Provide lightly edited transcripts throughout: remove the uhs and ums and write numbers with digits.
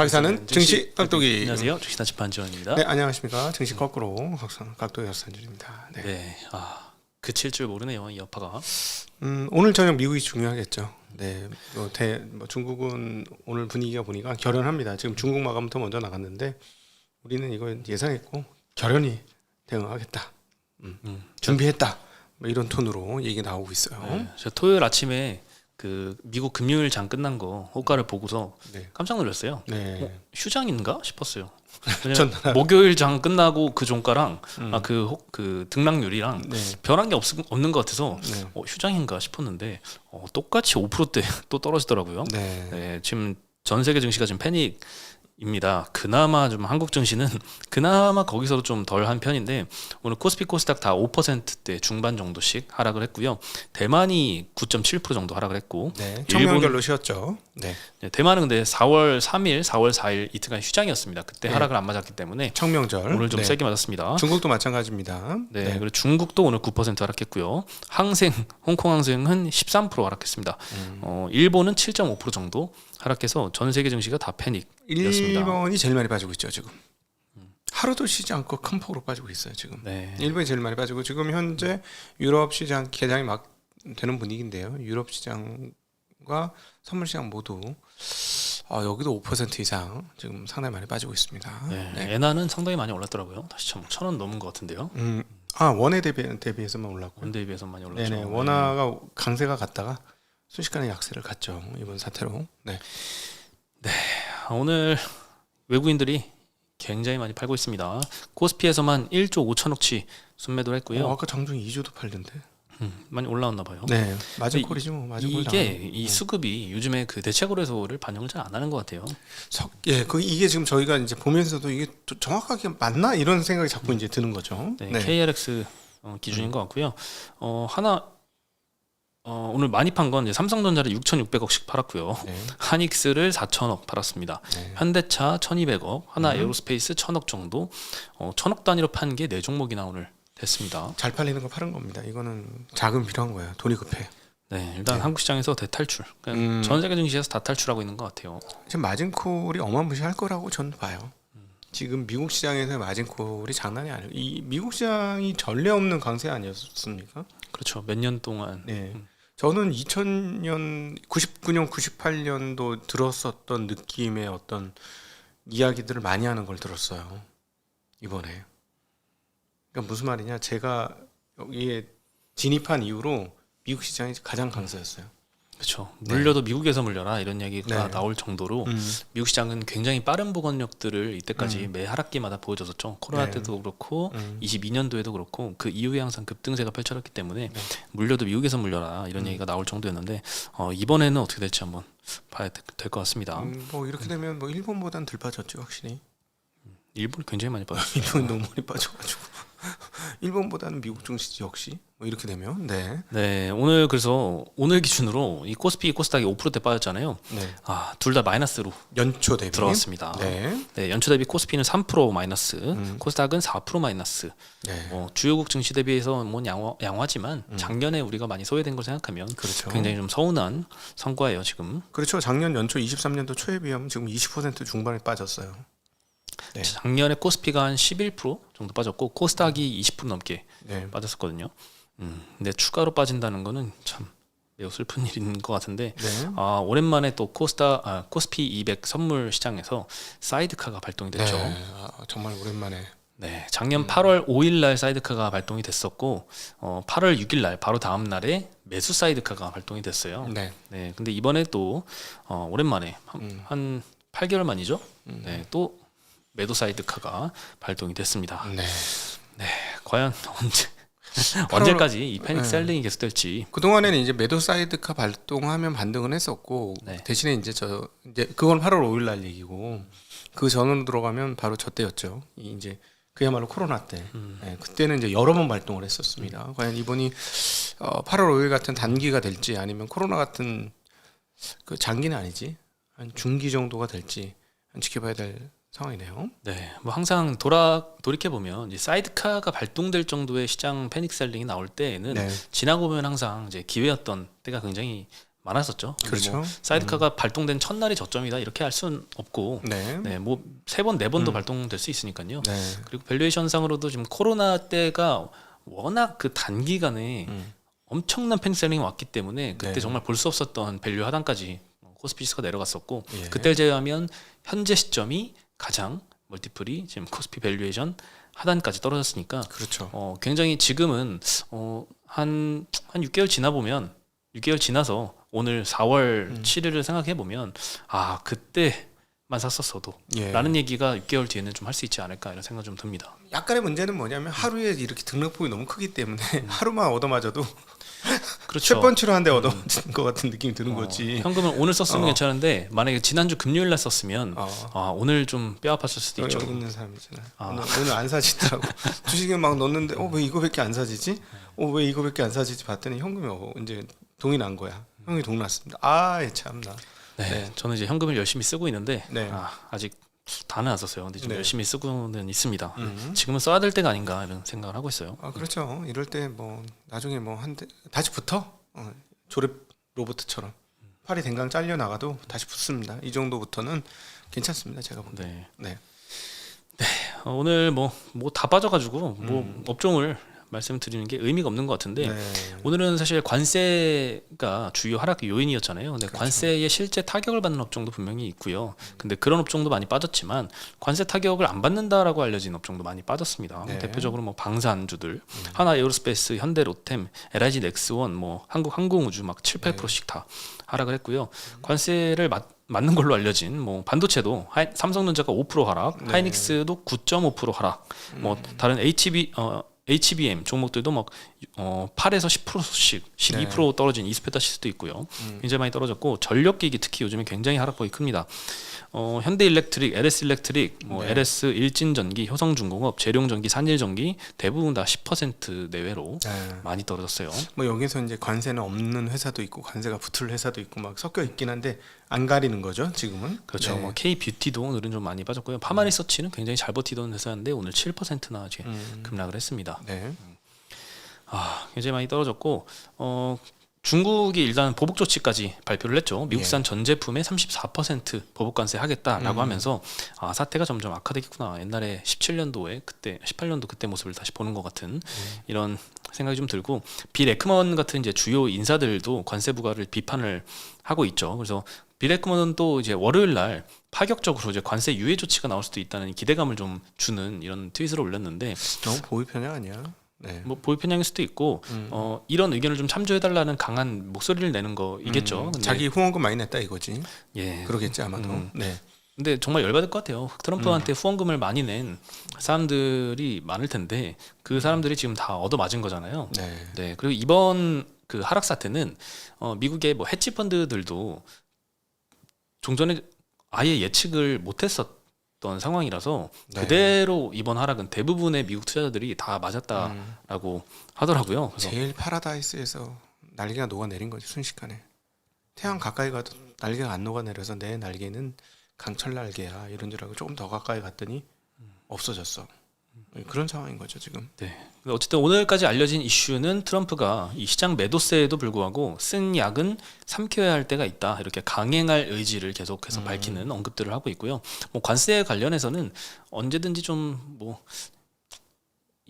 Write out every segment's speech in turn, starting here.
강사는 증시 깍두기. 안녕하세요. 주식단 집판지원입니다. 네, 안녕하십니까. 증시 거꾸로 깍두기 박찬준입니다. 네. 네, 그칠 줄 모르네요. 이 여파가. 오늘 저녁 미국이 중요하겠죠. 네, 중국은 오늘 분위기가 보니까 결연합니다. 지금 중국 마감부터 먼저 나갔는데 우리는 이거 예상했고 결연히 대응하겠다. 준비했다. 뭐 이런 톤으로 얘기 나오고 있어요. 네, 제가 토요일 아침에 그 미국 금요일 장 끝난 거 호가를 보고서 네. 깜짝 놀랐어요. 네. 휴장인가 싶었어요. 전날. 목요일 장 끝나고 그 종가랑 그 등락률이랑 네. 변한 게 없는 것 같아서 네. 휴장인가 싶었는데 똑같이 5%대 또 떨어지더라고요. 네. 네, 지금 전 세계 증시가 지금 패닉입니다. 그나마 좀 한국 증시는 그나마 거기서도 좀 덜한 편인데 오늘 코스피 코스닥 다 5%대 중반 정도씩 하락을 했고요. 대만이 9.7% 정도 하락을 했고 네. 청명결로 쉬었죠. 네. 네, 대만은 근데 4월 3일, 4월 4일 이틀간 휴장이었습니다. 그때 네. 하락을 안 맞았기 때문에 청명절. 오늘 좀 네. 세게 맞았습니다. 중국도 마찬가지입니다. 네, 그리고 중국도 오늘 9% 하락했고요. 홍콩 항생은 13% 하락했습니다. 일본은 7.5% 정도 하락해서 전 세계 증시가 다 패닉이었습니다. 일본이 제일 많이 빠지고 있죠 지금. 하루도 쉬지 않고 큰 폭으로 빠지고 있어요 지금. 네. 일본이 제일 많이 빠지고 지금 현재 유럽 시장 개장이 막 되는 분위기인데요. 유럽 시장과 선물 시장 모두 여기도 5% 이상 지금 상당히 많이 빠지고 있습니다. 네, 네. 엔화는 상당히 많이 올랐더라고요. 다시 참 1,000원 넘은 것 같은데요. 원에 대비해서만 올랐고요. 원대에 비해서 많이 올랐죠. 네네. 원화가 강세가 갔다가 순식간에 약세를 갔죠 이번 사태로. 네. 오늘 외국인들이 굉장히 많이 팔고 있습니다. 코스피에서만 1조 5천억치 순매도를 했고요. 아까 장중 2주도 팔던데. 많이 올라왔나 봐요. 네. 맞은 꼴이지 뭐. 맞은 꼴 이게 당하고. 이 수급이 요즘에 그 대체거래소를 반영을 잘 안 하는 것 같아요. 이게 지금 저희가 이제 보면서도 이게 또 정확하게 맞나 이런 생각이 자꾸 이제 드는 거죠. 네, 네. KRX 기준인 것 같고요. 오늘 많이 판 건 삼성전자를 6,600억씩 팔았고요. 네. 하닉스를 4,000억 팔았습니다. 네. 현대차 1,200억, 하나 에어로스페이스 1,000억 정도, 1,000억 단위로 판 게 4종목이나 오늘 됐습니다. 잘 팔리는 거 파는 겁니다. 이거는 자금 필요한 거야. 돈이 급해. 네, 일단 네. 한국 시장에서 대탈출. 그냥 전 세계 증시에서 다 탈출하고 있는 것 같아요. 지금 마진콜이 어마무시할 거라고 저는 봐요. 지금 미국 시장에서의 마진콜이 장난이 아니에요. 이 미국 시장이 전례 없는 강세 아니었습니까? 그렇죠. 몇 년 동안. 네. 저는 2000년, 99년, 98년도 들었었던 느낌의 어떤 이야기들을 많이 하는 걸 들었어요. 이번에. 그러니까 무슨 말이냐? 제가 여기에 진입한 이후로 미국 시장이 가장 강세였어요. 그렇죠. 네. 물려도 미국에서 물려라 이런 얘기가 네. 나올 정도로 미국 시장은 굉장히 빠른 복원력들을 이때까지 매 하락기마다 보여줬었죠. 코로나 네. 때도 그렇고 22년도에도 그렇고 그 이후에 항상 급등세가 펼쳐졌기 때문에 네. 물려도 미국에서 물려라 이런 얘기가 나올 정도였는데 이번에는 어떻게 될지 한번 봐야 될 것 같습니다. 뭐 이렇게 되면 뭐 일본보다는 덜 빠졌죠, 확실히. 일본이 굉장히 많이 빠졌어요. 일본이 너무 많이 빠져가지고 일본보다는 미국 증시 역시 뭐 이렇게 되면 네, 오늘 그래서 오늘 기준으로 이 코스피 코스닥이 5%대 빠졌잖아요. 네. 둘 다 마이너스로 연초 대비 들어갔습니다. 네. 네, 연초 대비 코스피는 3% 마이너스, 코스닥은 4% 마이너스. 네. 주요국 증시 대비해서 뭐 양화지만 작년에 우리가 많이 소외된 걸 생각하면 그렇죠. 굉장히 좀 서운한 성과예요 지금. 그렇죠. 작년 연초 23년도 초에 비하면 지금 20% 중반에 빠졌어요. 네. 작년에 코스피가 한 11% 정도 빠졌고 코스닥이 20% 넘게 네. 빠졌었거든요. 근데 추가로 빠진다는 거는 참 매우 슬픈 일인 것 같은데 네. 오랜만에 또 코스피 200 선물 시장에서 사이드카가 발동이 됐죠. 네. 정말 오랜만에. 네, 작년 8월 5일 날 사이드카가 발동이 됐었고 8월 6일 날 바로 다음 날에 매수 사이드카가 발동이 됐어요. 네. 네, 근데 이번에 또 오랜만에 한 8개월 만이죠. 네, 또 매도 사이드카가 발동이 됐습니다. 네. 네, 과연 언제까지 이 패닉 셀링이 계속될지. 그 동안에는 이제 매도 사이드카 발동하면 반등은 했었고 네. 대신에 이제 그건 8월 5일 날 얘기고 그 전으로 들어가면 바로 저 때였죠. 이제 그야말로 코로나 때. 네, 그때는 이제 여러 번 발동을 했었습니다. 과연 이번이 8월 5일 같은 단기가 될지 아니면 코로나 같은 그 장기는 아니지 한 중기 정도가 될지 지켜봐야 될 상황이네요. 네, 뭐 항상 돌이켜 보면 사이드카가 발동될 정도의 시장 패닉 셀링이 나올 때에는 네. 지나고 보면 항상 이제 기회였던 때가 굉장히 많았었죠. 근데 그렇죠. 뭐 사이드카가 발동된 첫날이 저점이다 이렇게 할 수는 없고, 네. 네, 뭐 3번, 4번도 발동될 수 있으니까요. 네. 그리고 밸류에이션상으로도 지금 코로나 때가 워낙 그 단기간에 엄청난 팬셀링이 왔기 때문에 그때 네. 정말 볼 수 없었던 밸류 하단까지 코스피지수가 내려갔었고, 예. 그때를 제외하면 현재 시점이 가장 멀티플이 지금 코스피 밸류에이션 하단까지 떨어졌으니까 그렇죠. 굉장히 지금은 한 6개월 지나 보면 6개월 지나서 오늘 4월 7일을 생각해 보면 아 그때만 샀었어도 예. 라는 얘기가 6개월 뒤에는 좀 할 수 있지 않을까 이런 생각 좀 듭니다. 약간의 문제는 뭐냐면 하루에 이렇게 등락폭이 너무 크기 때문에 하루만 얻어맞아도 그렇죠. 첫 번째로 한 대 얻어맞은 것 같은 느낌이 드는 거지. 현금을 오늘 썼으면 괜찮은데 만약에 지난주 금요일 날 썼으면 오늘 좀 뼈 아팠을 수도 있죠. 여기 있는 사람 있잖아요. 오늘 안 사지더라고. 주식에 막 넣었는데 왜 이거밖에 안 사지지? 왜 이거밖에 안 사지지? 봤더니 현금이 이제 동이 난 거야. 형이 동 났습니다. 참나. 네, 저는 이제 현금을 열심히 쓰고 있는데 네. 아직 다는 안 썼어요. 근데 좀 네. 열심히 쓰고는 있습니다. 지금은 써야 될 때가 아닌가 이런 생각을 하고 있어요. 그렇죠. 이럴 때 뭐 나중에 뭐 다시 붙어 조립 로봇처럼 팔이 댕강 잘려 나가도 다시 붙습니다. 이 정도부터는 괜찮습니다. 제가 보기에. 네. 네. 오늘 뭐 다 빠져가지고 뭐 업종을 말씀드리는 게 의미가 없는 것 같은데 네. 오늘은 사실 관세가 주요 하락 요인이었잖아요. 근데 그렇죠. 관세에 실제 타격을 받는 업종도 분명히 있고요. 근데 그런 업종도 많이 빠졌지만 관세 타격을 안 받는다라고 알려진 업종도 많이 빠졌습니다. 네. 대표적으로 뭐 방산주들, 하나 에어로스페이스, 현대 로템, LIG 넥스원, 뭐 한국항공우주 막 7, 8%씩 다 하락을 했고요. 관세를 맞는 걸로 알려진 뭐 반도체도 삼성전자가 5% 하락, 네. 하이닉스도 9.5% 하락, 뭐 다른 HBM 종목들도 막 8에서 10%씩 12% 떨어진 이스페타시스도 있고요. 굉장히 많이 떨어졌고 전력기기 특히 요즘에 굉장히 하락폭이 큽니다. 현대일렉트릭, LS일렉트릭, 네. LS 일진전기, 효성중공업, 재룡전기, 산일전기 대부분 다 10% 내외로 많이 떨어졌어요. 뭐 여기서 이제 관세는 없는 회사도 있고 관세가 붙을 회사도 있고 막 섞여 있긴 한데 안 가리는 거죠 지금은. 그렇죠. 네. 뭐 K뷰티도 오늘은 좀 많이 빠졌고요. 파마리서치는 굉장히 잘 버티던 회사인데 오늘 7%나 이제 급락을 했습니다. 네. 굉장히 많이 떨어졌고 중국이 일단 보복 조치까지 발표를 했죠. 미국산 전 제품에 34% 보복 관세 하겠다라고 하면서 사태가 점점 악화되겠구나. 옛날에 17년도에 그때 18년도 그때 모습을 다시 보는 것 같은 이런 생각이 좀 들고 빌 에크먼 같은 이제 주요 인사들도 관세 부과를 비판을 하고 있죠. 그래서 빌 에크먼은 또 이제 월요일 날 파격적으로 이제 관세 유예 조치가 나올 수도 있다는 기대감을 좀 주는 이런 트윗을 올렸는데 너무 보이 편향 아니야? 네. 뭐 보이 편향일 수도 있고 이런 의견을 좀 참조해달라는 강한 목소리를 내는 거이겠죠. 근데 자기 후원금 많이 냈다 이거지. 예. 그러겠지 아마도. 네. 근데 정말 열받을 것 같아요. 트럼프한테 후원금을 많이 낸 사람들이 많을 텐데 그 사람들이 지금 다 얻어맞은 거잖아요. 네. 네. 그리고 이번 그 하락 사태는 미국의 뭐 헤지 펀드들도 종전에 아예 예측을 못했었던 상황이라서 네. 그대로 이번 하락은 대부분의 미국 투자자들이 다 맞았다라고 하더라고요. 그래서 제일 파라다이스에서 날개가 녹아내린 거지 순식간에. 태양 가까이 가도 날개가 안 녹아내려서 내 날개는 강철 날개야 이런 줄 알고 조금 더 가까이 갔더니 없어졌어. 그런 상황인 거죠 지금. 네. 어쨌든 오늘까지 알려진 이슈는 트럼프가 이 시장 매도세에도 불구하고 쓴 약은 삼켜야 할 때가 있다 이렇게 강행할 의지를 계속해서 밝히는 언급들을 하고 있고요. 뭐 관세에 관련해서는 언제든지 좀 뭐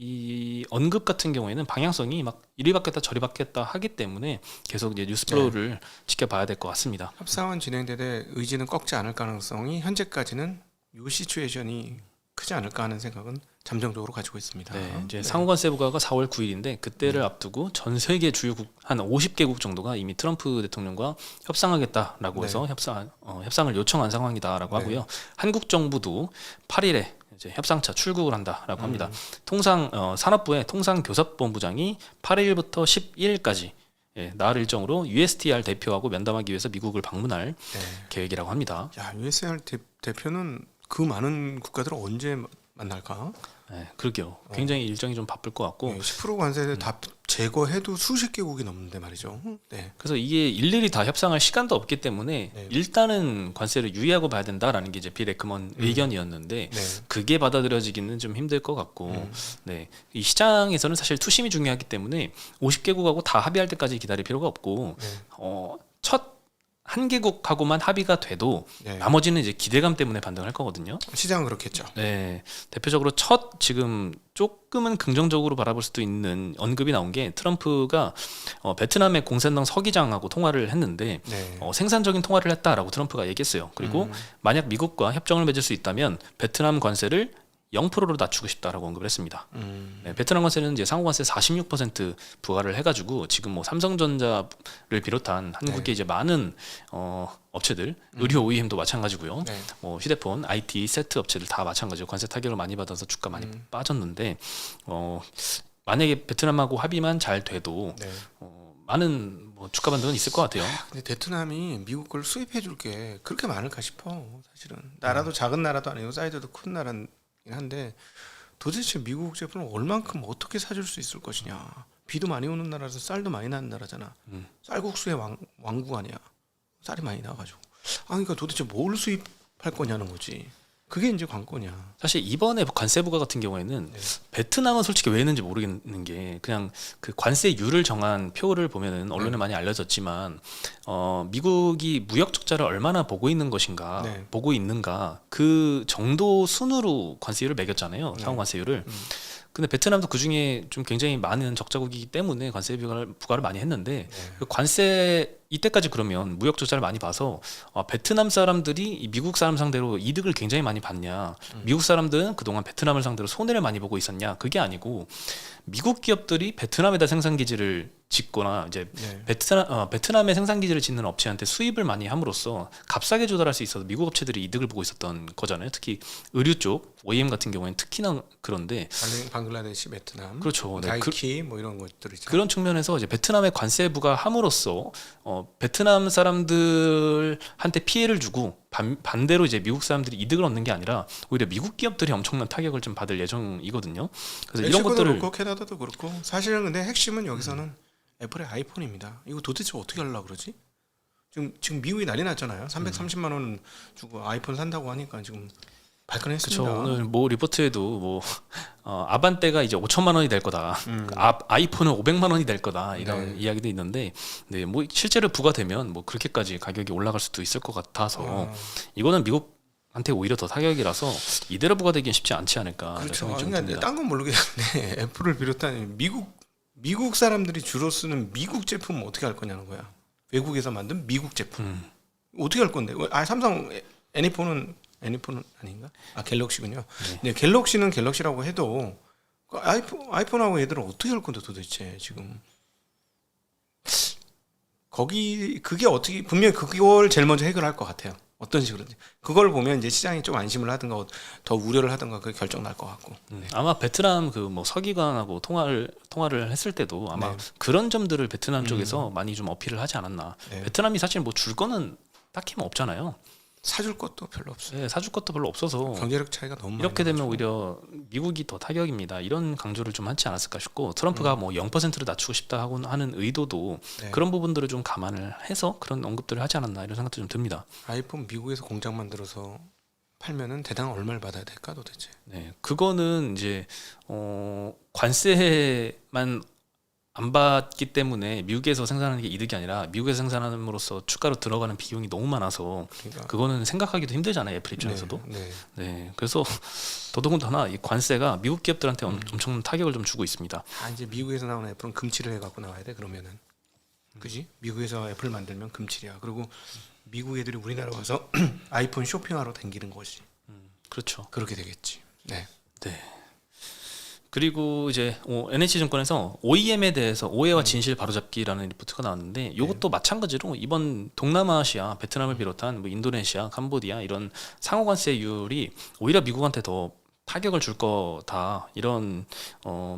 이 언급 같은 경우에는 방향성이 막 이리 바뀌었다 저리 바뀌었다 하기 때문에 계속 이제 뉴스플로우를 지켜봐야 될 것 같습니다. 협상은 진행되되 의지는 꺾지 않을 가능성이 현재까지는 요 시츄에이션이 크지 않을까 하는 생각은 잠정적으로 가지고 있습니다. 네, 이제 상호관세 부과가 4월 9일인데 그때를 앞두고 전 세계 주요국 한 50개국 정도가 이미 트럼프 대통령과 협상하겠다라고 해서 협상을 요청한 상황이다라고 네. 하고요. 한국 정부도 8일에 이제 협상차 출국을 한다라고 합니다. 산업부의 통상교섭본부장이 8일부터 10일까지 나흘 일정으로 USTR 대표하고 면담하기 위해서 미국을 방문할 계획이라고 합니다. 야, USR 대표는 그 많은 국가들을 언제 만날까? 네, 그러게요. 굉장히 일정이 좀 바쁠 것 같고 10% 관세를 다 제거해도 수십 개국이 넘는데 말이죠. 네. 그래서 이게 일일이 다 협상할 시간도 없기 때문에 일단은 관세를 유예하고 봐야 된다라는 게 이제 빌 에크먼 의견이었는데 그게 받아들여지기는 좀 힘들 것 같고 네. 이 시장에서는 사실 투심이 중요하기 때문에 50개국하고 다 합의할 때까지 기다릴 필요가 없고 첫 한 개국하고만 합의가 돼도 네. 나머지는 이제 기대감 때문에 반등할 거거든요. 시장은 그렇겠죠. 네, 대표적으로 첫 지금 조금은 긍정적으로 바라볼 수도 있는 언급이 나온 게 트럼프가 베트남의 공산당 서기장하고 통화를 했는데 네. 생산적인 통화를 했다라고 트럼프가 얘기했어요. 그리고 만약 미국과 협정을 맺을 수 있다면 베트남 관세를 0%로 낮추고 싶다라고 언급을 했습니다. 네, 베트남 관세는 이제 상호 관세 46% 부과를 해가지고 지금 뭐 삼성전자를 비롯한 한국의 네. 이제 많은 업체들, 의료 OEM도 마찬가지고요. 네. 뭐 휴대폰, IT, 세트 업체들 다 마찬가지로 관세 타격을 많이 받아서 주가 많이 빠졌는데 만약에 베트남하고 합의만 잘 돼도 네. 많은 뭐 주가 반등은 있을 것 같아요. 근데 베트남이 미국 걸 수입해 줄 게 그렇게 많을까 싶어. 사실은 나라도 작은 나라도 아니고 사이즈도 큰 나라긴 한데 도대체 미국 제품을 얼만큼 어떻게 사줄 수 있을 것이냐. 비도 많이 오는 나라라서 쌀도 많이 나는 나라잖아. 쌀국수의 왕국 아니야. 쌀이 많이 나가지고. 그러니까 도대체 뭘 수입할 거냐는 거지. 그게 이제 관건이야. 사실 이번에 관세 부과 같은 경우에는 네. 베트남은 솔직히 왜 했는지 모르겠는 게 그냥 그 관세율을 정한 표를 보면은 언론에 네. 많이 알려졌지만 미국이 무역 적자를 얼마나 보고 있는 것인가 네. 보고 있는가 그 정도 순으로 관세율을 매겼잖아요. 네. 상호 관세율을. 근데 베트남도 그 중에 좀 굉장히 많은 적자국이기 때문에 관세 부과를 많이 했는데 네. 그 관세 이때까지 그러면 무역 적자를 많이 봐서 베트남 사람들이 이 미국 사람 상대로 이득을 굉장히 많이 봤냐, 미국 사람들은 그동안 베트남을 상대로 손해를 많이 보고 있었냐, 그게 아니고 미국 기업들이 베트남에다 생산 기지를 짓거나 이제 네. 베트남에 생산 기지를 짓는 업체한테 수입을 많이 함으로써 값싸게 조달할 수 있어서 미국 업체들이 이득을 보고 있었던 거잖아요. 특히 의류 쪽 OEM 같은 경우에는 특히나 그런데 방글라데시, 베트남, 그렇죠. 네, 나이키 뭐 이런 것들 있죠. 그런 측면에서 이제 베트남의 관세 부과함으로써 베트남 사람들한테 피해를 주고 반대로 이제 미국 사람들이 이득을 얻는 게 아니라 오히려 미국 기업들이 엄청난 타격을 좀 받을 예정이거든요. 그래서 이런 것들을 그렇고 캐나다도 그렇고 사실은 근데 핵심은 여기서는 애플의 아이폰입니다. 이거 도대체 어떻게 하려고 그러지? 지금 미국이 난리 났잖아요. 330만 원 주고 아이폰 산다고 하니까 지금 발끈했습니다. 그렇죠. 오늘 뭐 리포트에도 뭐 아반떼가 이제 5천만 원이 될 거다. 아이폰은 500만 원이 될 거다. 이런 네. 이야기도 있는데, 네, 뭐 실제로 부과되면 뭐 그렇게까지 가격이 올라갈 수도 있을 것 같아서 이거는 미국한테 오히려 더 타격이라서 이대로 부과되기는 쉽지 않지 않을까. 그렇죠. 생각이 좀 그러니까 듭니다. 딴 건 모르겠는데 애플을 비롯한 미국 사람들이 주로 쓰는 미국 제품은 어떻게 할 거냐는 거야. 외국에서 만든 미국 제품 어떻게 할 건데? 삼성 애니폰은 아닌가? 갤럭시군요. 네, 갤럭시는 갤럭시라고 해도 그 아이폰하고 얘들은 어떻게 할 건데 도대체 지금 그게 어떻게 분명히 그걸 제일 먼저 해결할 것 같아요. 어떤 식으로든지 그걸 보면 이제 시장이 좀 안심을 하든가 더 우려를 하든가 그 결정 날 것 같고. 아마 베트남 그 뭐 서기관하고 통화를 했을 때도 아마 네. 그런 점들을 베트남 쪽에서 많이 좀 어필을 하지 않았나. 네. 베트남이 사실 뭐 줄 거는 딱히 뭐 없잖아요. 사줄 것도 별로 없어요. 네, 사줄 것도 별로 없어서 경제력 차이가 너무 많이 이렇게 되면 나가지고. 오히려 미국이 더 타격입니다. 이런 강조를 좀 하지 않았을까 싶고 트럼프가 뭐 0%로 낮추고 싶다 하고 하는 의도도 네. 그런 부분들을 좀 감안을 해서 그런 언급들을 하지 않았나 이런 생각도 좀 듭니다. 아이폰 미국에서 공장 만들어서 팔면은 대당 얼마를 받아야 될까 도대체? 네, 그거는 이제 관세만 안 받기 때문에 미국에서 생산하는 게 이득이 아니라 미국에서 생산함으로써 추가로 들어가는 비용이 너무 많아서 그러니까 그거는 생각하기도 힘들잖아요. 애플 입장에서도. 네. 네, 그래서 더더군다나 이 관세가 미국 기업들한테 엄청난 타격을 좀 주고 있습니다. 이제 미국에서 나오는 애플은 금칠을 해갖고 나와야 돼 그러면은. 그지? 미국에서 애플 만들면 금칠이야. 그리고 미국 애들이 우리나라 와서 아이폰 쇼핑하러 다니는 것이 그렇죠. 그렇게 되겠지. 네. 네. 그리고 이제 NH증권에서 OEM에 대해서 오해와 진실 바로잡기라는 리포트가 나왔는데 이것도 마찬가지로 이번 동남아시아, 베트남을 비롯한 뭐 인도네시아, 캄보디아 이런 상호 관세율이 오히려 미국한테 더 타격을 줄 거다 이런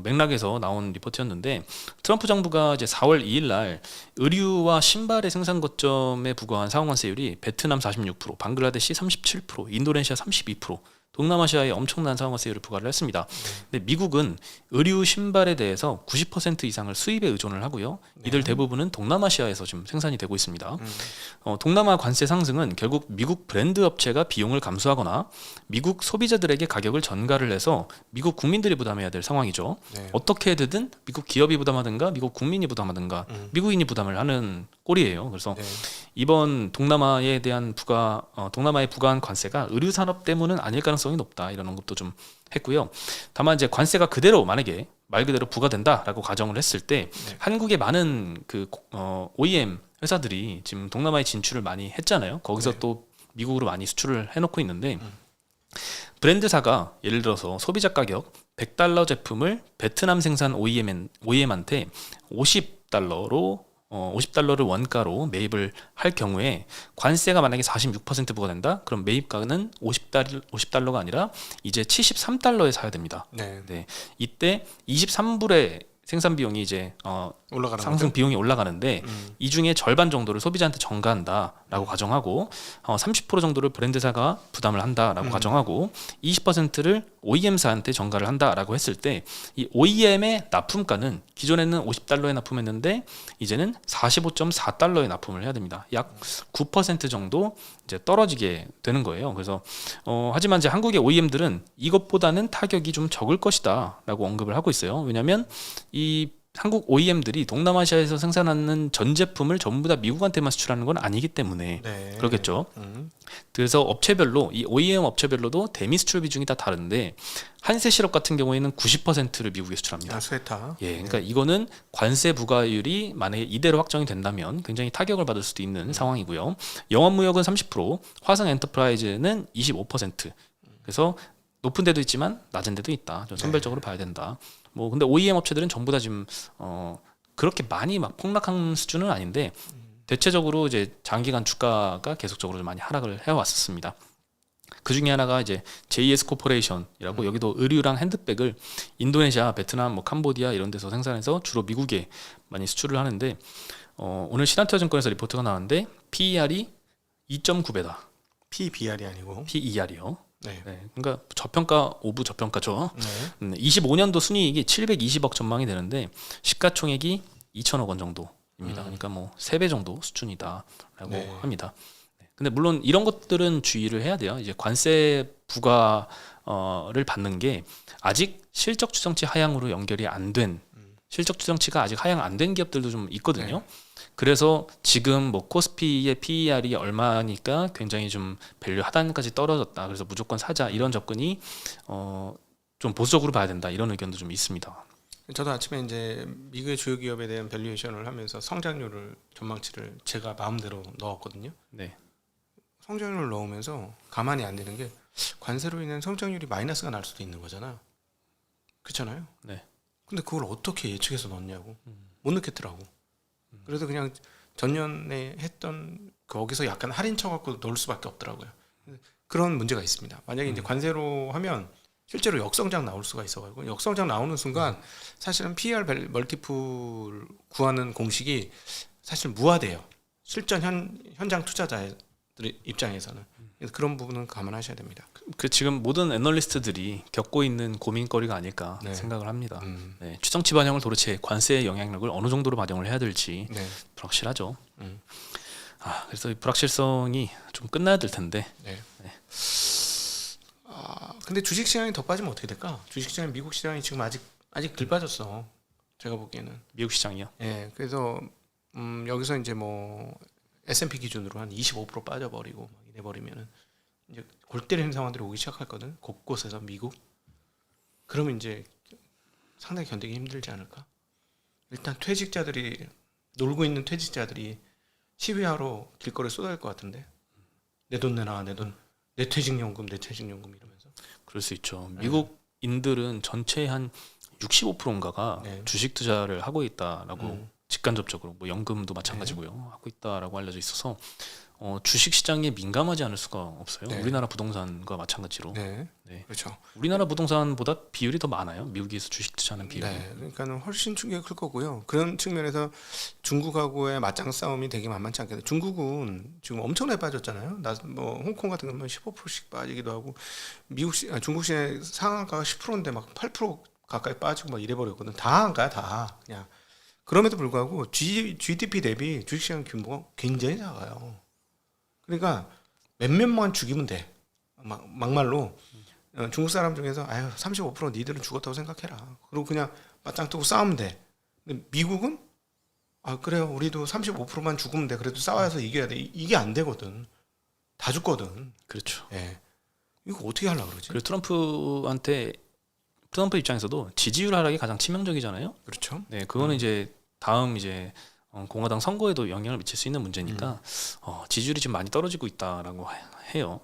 맥락에서 나온 리포트였는데 트럼프 정부가 이제 4월 2일 날 의류와 신발의 생산 거점에 부과한 상호 관세율이 베트남 46%, 방글라데시 37%, 인도네시아 32%, 동남아시아에 엄청난 상호관세율을 부과를 했습니다. 근데 미국은 의류 신발에 대해서 90% 이상을 수입에 의존을 하고요. 이들 대부분은 동남아시아에서 지금 생산이 되고 있습니다. 동남아 관세 상승은 결국 미국 브랜드 업체가 비용을 감수하거나 미국 소비자들에게 가격을 전가를 해서 미국 국민들이 부담해야 될 상황이죠. 네. 어떻게 되든 미국 기업이 부담하든가 미국 국민이 부담하든가 미국인이 부담을 하는 꼴이에요. 그래서 네. 이번 동남아에 대한 동남아에 부과한 관세가 의류 산업 때문은 아닐 가능성이 높다 이런 언급도 좀 했고요. 다만 이제 관세가 그대로 만약에 말 그대로 부과된다라고 가정을 했을 때 네. 한국의 많은 OEM 회사들이 지금 동남아에 진출을 많이 했잖아요. 거기서 네. 또 미국으로 많이 수출을 해놓고 있는데 브랜드사가 예를 들어서 소비자 가격 $100 제품을 베트남 생산 OEM한테 $50로 50달러를 원가로 매입을 할 경우에 관세가 만약에 46% 부과된다? 그럼 매입가는 50달러가 아니라 이제 73달러에 사야 됩니다. 네. 네. 이때 23불의 생산 비용이 이제 올라가는 상승 거죠? 비용이 올라가는데 이 중에 절반 정도를 소비자한테 전가한다라고 가정하고 30% 정도를 브랜드사가 부담을 한다라고 가정하고 20%를 OEM사한테 전가를 한다라고 했을 때 이 OEM의 납품가는 기존에는 $50에 납품했는데 이제는 45.4달러에 납품을 해야 됩니다. 약 9% 정도 이제 떨어지게 되는 거예요. 그래서 하지만 이제 한국의 OEM들은 이것보다는 타격이 좀 적을 것이다라고 언급을 하고 있어요. 왜냐하면 이 한국 OEM들이 동남아시아에서 생산하는 전 제품을 전부 다 미국한테만 수출하는 건 아니기 때문에 네. 그렇겠죠. 그래서 업체별로 이 OEM 업체별로도 대미 수출 비중이 다 다른데 한세 시럽 같은 경우에는 90%를 미국에 수출합니다. 스웨타. 예, 그러니까 이거는 관세 부과율이 만약에 이대로 확정이 된다면 굉장히 타격을 받을 수도 있는 상황이고요. 영업무역은 30%, 화성 엔터프라이즈는 25%. 그래서 높은 데도 있지만 낮은 데도 있다. 좀 선별적으로 봐야 된다. 뭐 근데 OEM 업체들은 전부 다 지금 그렇게 많이 막 폭락한 수준은 아닌데 대체적으로 이제 장기간 주가가 계속적으로 좀 많이 하락을 해왔었습니다. 그 중에 하나가 이제 JS 코퍼레이션이라고 여기도 의류랑 핸드백을 인도네시아, 베트남, 뭐 캄보디아 이런 데서 생산해서 주로 미국에 많이 수출을 하는데 오늘 신한투자증권에서 리포트가 나왔는데 PER이 2.9배다. PBR이 아니고. PER이요. 네. 네, 그러니까 저평가 오브 저평가죠. 네. 25년도 순이익이 720억 전망이 되는데 시가총액이 2천억 원 정도입니다. 그러니까 뭐 3배 정도 수준이다라고 네. 합니다. 네. 근데 물론 이런 것들은 주의를 해야 돼요. 이제 관세 부과를 받는 게 아직 실적 추정치 하향으로 연결이 안 된 실적 추정치가 아직 하향 안 된 기업들도 좀 있거든요. 네. 그래서 지금 뭐 코스피의 PER이 얼마니까 굉장히 좀 밸류 하단까지 떨어졌다. 그래서 무조건 사자 이런 접근이 좀 보수적으로 봐야 된다. 이런 의견도 좀 있습니다. 저도 아침에 이제 미국의 주요 기업에 대한 밸류에이션을 하면서 성장률을 전망치를 제가 마음대로 넣었거든요. 네. 성장률을 넣으면서 가만히 안 되는 게 관세로 인한 성장률이 마이너스가 날 수도 있는 거잖아. 그렇잖아요. 네. 근데 그걸 어떻게 예측해서 넣냐고. 못 넣겠더라고. 그래서 그냥 전년에 했던 거기서 약간 할인 쳐갖고 넣을 수밖에 없더라고요. 그런 문제가 있습니다. 만약에 이제 관세로 하면 실제로 역성장 나올 수가 있어가지고 역성장 나오는 순간 사실은 PER 멀티플 구하는 공식이 사실 무화돼요. 실전 현장 투자자들 입장에서는. 그래서 그런 부분은 감안하셔야 됩니다. 그 지금 모든 애널리스트들이 겪고 있는 고민거리가 아닐까 네. 생각을 합니다. 네. 추정치 반영을 도대체 관세의 영향력을 어느 정도로 반영을 해야 될지 네. 불확실하죠. 그래서 이 불확실성이 좀 끝나야 될 텐데. 네. 근데 주식 시장이 더 빠지면 어떻게 될까? 주식 시장 미국 시장이 지금 아직 덜 빠졌어. 제가 보기에는. 미국 시장이요. 예. 그래서 여기서 이제 뭐 S&P 기준으로 한 25% 빠져버리고 막 이래버리면은 이제 골 때리는 상황들이 오기 시작했거든. 곳곳에서 미국. 그러면 이제 상당히 견디기 힘들지 않을까? 일단 놀고 있는 퇴직자들이 시위하러 길거리에 쏟아질 것 같은데. 내 돈 내놔, 내 돈. 내 퇴직연금 이러면서. 그럴 수 있죠. 미국인들은 전체의 한 65%인가가 네. 주식 투자를 하고 있다라고 직간접적으로 뭐 연금도 마찬가지고요 하고 있다라고 알려져 있어서 주식 시장에 민감하지 않을 수가 없어요. 네. 우리나라 부동산과 마찬가지로. 네. 네. 그렇죠. 우리나라 부동산보다 비율이 더 많아요. 미국에서 주식 투자하는 비율이. 네, 그러니까는 훨씬 충격이 클 거고요. 그런 측면에서 중국하고의 맞짱 싸움이 되게 만만치 않겠네. 중국은 지금 엄청나게 빠졌잖아요. 뭐 홍콩 같은 경우는 15%씩 빠지기도 하고 중국 시장 상한가가 10%인데 막 8% 가까이 빠지고 막 이래버렸거든. 다 한 거야, 다 그냥. 그럼에도 불구하고 GDP 대비 주식시장 규모가 굉장히 작아요. 그러니까 몇몇만 죽이면 돼. 막말로. 중국 사람 중에서 35% 니들은 죽었다고 생각해라. 그리고 그냥 맞짱 뜨고 싸우면 돼. 근데 미국은 아 그래요. 우리도 35%만 죽으면 돼. 그래도 싸워서 이겨야 돼. 이게 안 되거든. 다 죽거든. 그렇죠. 예. 이거 어떻게 하려고 그러지? 그리고 트럼프 입장에서도 지지율 하락이 가장 치명적이잖아요. 그렇죠. 네, 그거는 이제 다음 이제 공화당 선거에도 영향을 미칠 수 있는 문제니까 지지율이 지금 많이 떨어지고 있다라고 해요.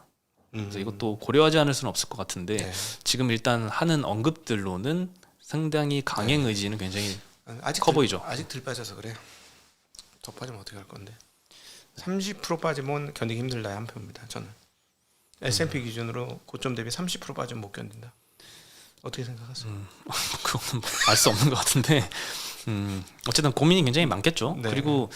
그래서 이것도 고려하지 않을 수는 없을 것 같은데 네. 지금 일단 하는 언급들로는 상당히 강행 의지는 굉장히 아직 커 보이죠. 아직 들 빠져서 그래요. 더 빠지면 어떻게 할 건데? 30% 빠지면 견디기 힘들다의 한 표입니다. 저는 S&P 기준으로 고점 대비 30% 빠지면 못 견딘다. 어떻게 생각하세요? 그거는 알 수 없는 것 같은데 어쨌든 고민이 굉장히 많겠죠. 네. 그리고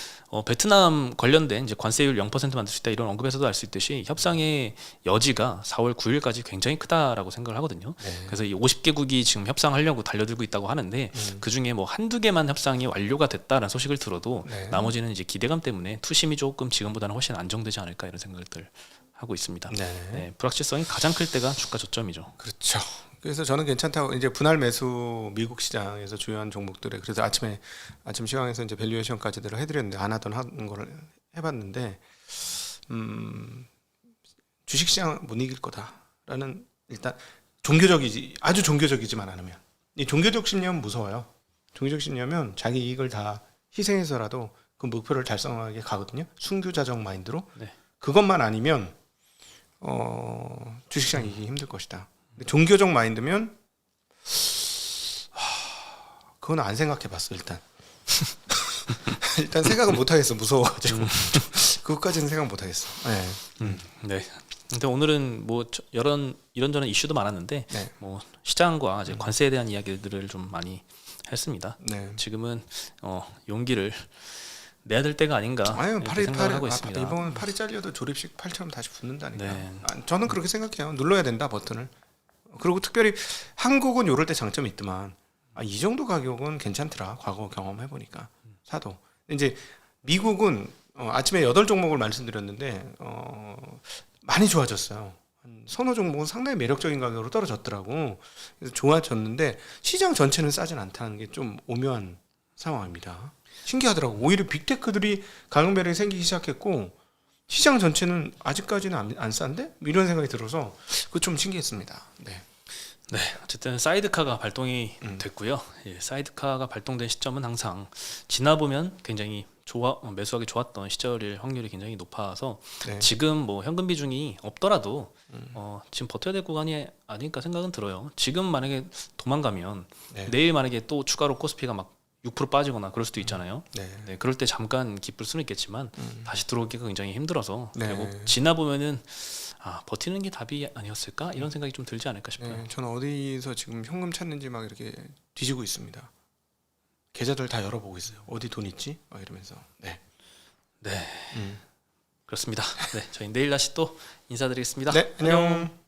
베트남 관련된 이제 관세율 0% 만들 수 있다 이런 언급에서도 알 수 있듯이 협상의 여지가 4월 9일까지 굉장히 크다라고 생각을 하거든요. 네. 그래서 이 50개국이 지금 협상하려고 달려들고 있다고 하는데 그 중에 뭐 한두 개만 협상이 완료가 됐다라는 소식을 들어도 네. 나머지는 이제 기대감 때문에 투심이 조금 지금보다는 훨씬 안정되지 않을까 이런 생각들 하고 있습니다. 네. 네, 불확실성이 가장 클 때가 주가 저점이죠. 그렇죠. 그래서 저는 괜찮다고 이제 분할 매수 미국 시장에서 주요한 종목들에 그래서 아침 시황에서 이제 밸류에이션까지들 해드렸는데 안 하던 거를 해봤는데 주식 시장 못 이길 거다라는 일단 아주 종교적이지만 않으면 이 종교적 신념은 무서워요. 종교적 신념은 자기 이익을 다 희생해서라도 그 목표를 달성하게 가거든요. 순교자적 마인드로. 네. 그것만 아니면 주식시장 이기기 힘들 것이다. 근데 종교적 마인드면 그건 안 생각해봤어 일단. 일단 생각은 못하겠어 무서워가지고 그것까지는 생각 못하겠어. 네. 네. 근데 오늘은 뭐 이런저런 이슈도 많았는데 네. 뭐 시장과 이제 관세에 대한 이야기들을 좀 많이 했습니다. 네. 지금은 용기를 내야 될 때가 아닌가 아유 이렇게 생각을 하고 있습니다. 이번 팔이 잘려도 조립식 팔처럼 다시 붙는다니까. 네. 저는 그렇게 생각해요. 눌러야 된다 버튼을. 그리고 특별히 한국은 요럴 때 장점이 있더만 이 정도 가격은 괜찮더라. 과거 경험해 보니까 사도. 이제 미국은 아침에 8종목을 말씀드렸는데 많이 좋아졌어요. 한 서너 종목은 상당히 매력적인 가격으로 떨어졌더라고. 그래서 좋아졌는데 시장 전체는 싸진 않다는 게 좀 오묘한 상황입니다. 신기하더라고. 오히려 빅테크들이 가격 매력이 생기기 시작했고 시장 전체는 아직까지는 안 싼데? 이런 생각이 들어서 그거 좀 신기했습니다. 네. 네, 어쨌든 사이드카가 발동이 됐고요. 예, 사이드카가 발동된 시점은 항상 지나보면 굉장히 매수하기 좋았던 시절일 확률이 굉장히 높아서 네. 지금 뭐 현금 비중이 없더라도 지금 버텨야 될 구간이 아닐까 생각은 들어요. 지금 만약에 도망가면 네. 내일 만약에 또 추가로 코스피가 막 6% 빠지거나 그럴 수도 있잖아요. 네. 네, 그럴 때 잠깐 기쁠 수는 있겠지만 다시 들어오기가 굉장히 힘들어서 네. 결국 지나 보면은 버티는 게 답이 아니었을까 이런 생각이 좀 들지 않을까 싶어요. 네. 저는 어디서 지금 현금 찾는지 막 이렇게 뒤지고 있습니다. 계좌들 다 열어보고 있어요. 어디 돈 있지? 막 이러면서. 네. 네, 그렇습니다. 네, 저희 내일 다시 또 인사드리겠습니다. 네. 안녕.